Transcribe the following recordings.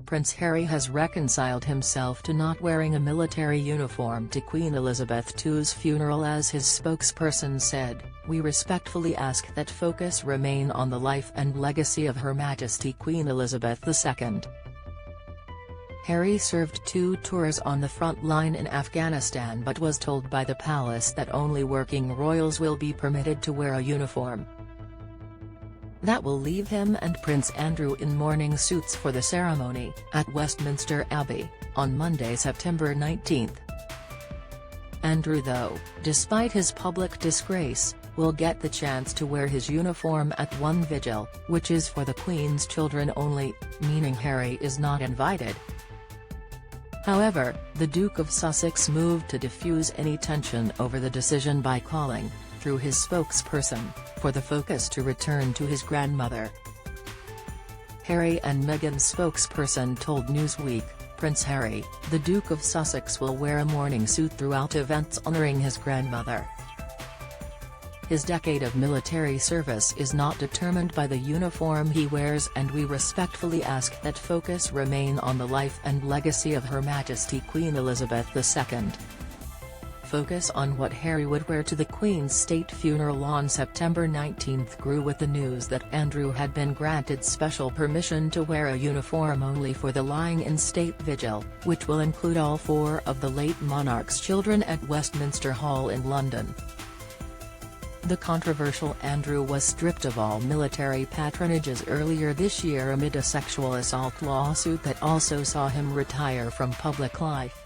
Prince Harry has reconciled himself to not wearing a military uniform to Queen Elizabeth II's funeral. As his spokesperson said, "We respectfully ask that focus remain on the life and legacy of Her Majesty Queen Elizabeth II." Harry served 2 tours on the front line in Afghanistan but was told by the palace that only working royals will be permitted to wear a uniform. That will leave him and Prince Andrew in mourning suits for the ceremony at Westminster Abbey, on Monday, September 19. Andrew, though, despite his public disgrace, will get the chance to wear his uniform at one vigil, which is for the Queen's children only, meaning Harry is not invited. However, the Duke of Sussex moved to diffuse any tension over the decision by calling, through his spokesperson, for the focus to return to his grandmother. Harry and Meghan's spokesperson told Newsweek, "Prince Harry, the Duke of Sussex, will wear a mourning suit throughout events honouring his grandmother. His decade of military service is not determined by the uniform he wears, and we respectfully ask that focus remain on the life and legacy of Her Majesty Queen Elizabeth II." Focus on what Harry would wear to the Queen's state funeral on September 19 grew with the news that Andrew had been granted special permission to wear a uniform only for the lying-in-state vigil, which will include all 4 of the late monarch's children at Westminster Hall in London. The controversial Andrew was stripped of all military patronages earlier this year amid a sexual assault lawsuit that also saw him retire from public life.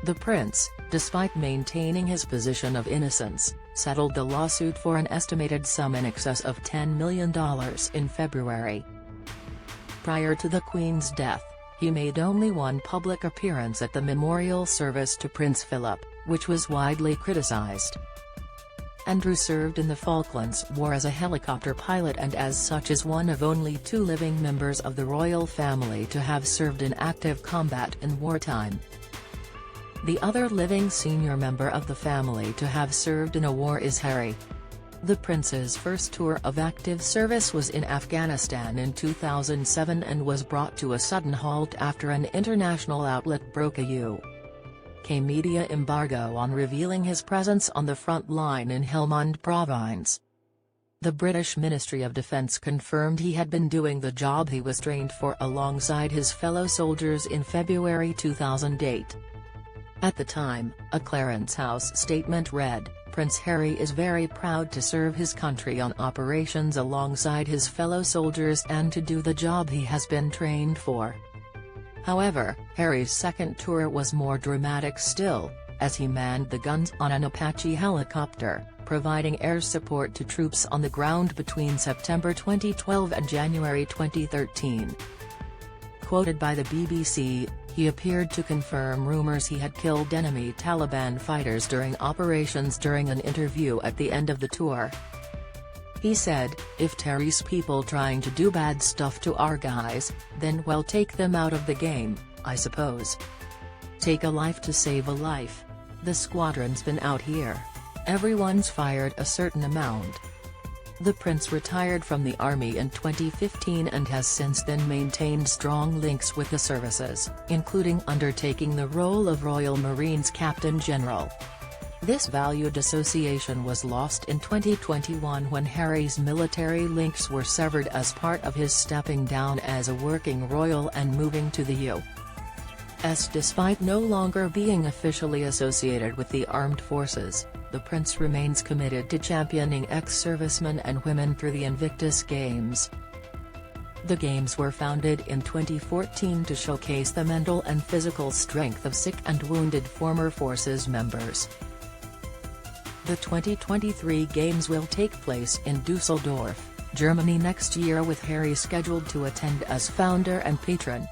The prince, despite maintaining his position of innocence, settled the lawsuit for an estimated sum in excess of $10 million in February. Prior to the Queen's death, he made only one public appearance at the memorial service to Prince Philip, which was widely criticized. Andrew served in the Falklands War as a helicopter pilot and as such is one of only 2 living members of the royal family to have served in active combat in wartime. The other living senior member of the family to have served in a war is Harry. The prince's first tour of active service was in Afghanistan in 2007 and was brought to a sudden halt after an international outlet broke a UK media embargo on revealing his presence on the front line in Helmand Province. The British Ministry of Defence confirmed he had been doing the job he was trained for alongside his fellow soldiers in February 2008. At the time, a Clarence House statement read, "Prince Harry is very proud to serve his country on operations alongside his fellow soldiers and to do the job he has been trained for." However, Harry's second tour was more dramatic still, as he manned the guns on an Apache helicopter, providing air support to troops on the ground between September 2012 and January 2013. Quoted by the BBC, he appeared to confirm rumors he had killed enemy Taliban fighters during operations during an interview at the end of the tour. He said, "If Terry's people trying to do bad stuff to our guys, then we'll take them out of the game, I suppose. Take a life to save a life. The squadron's been out here. Everyone's fired a certain amount." The prince retired from the army in 2015 and has since then maintained strong links with the services, including undertaking the role of Royal Marines Captain General. This valued association was lost in 2021 when Harry's military links were severed as part of his stepping down as a working royal and moving to the U.S. Despite no longer being officially associated with the armed forces, the prince remains committed to championing ex-servicemen and women through the Invictus Games. The Games were founded in 2014 to showcase the mental and physical strength of sick and wounded former forces members. The 2023 Games will take place in Düsseldorf, Germany next year, with Harry scheduled to attend as founder and patron.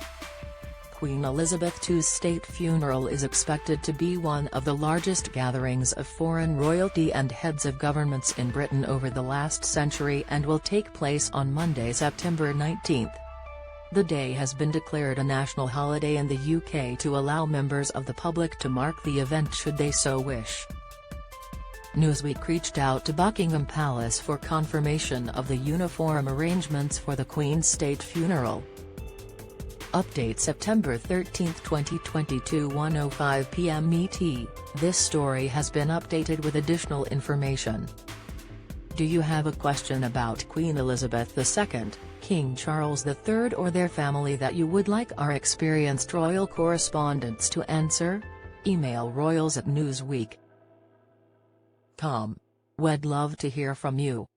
Queen Elizabeth II's state funeral is expected to be one of the largest gatherings of foreign royalty and heads of governments in Britain over the last century and will take place on Monday, September 19. The day has been declared a national holiday in the UK to allow members of the public to mark the event should they so wish. Newsweek reached out to Buckingham Palace for confirmation of the uniform arrangements for the Queen's state funeral. Update September 13, 2022 1:05 p.m. ET. This story has been updated with additional information. Do you have a question about Queen Elizabeth II, King Charles III or their family that you would like our experienced royal correspondents to answer? Email royals@newsweek.com. We'd love to hear from you.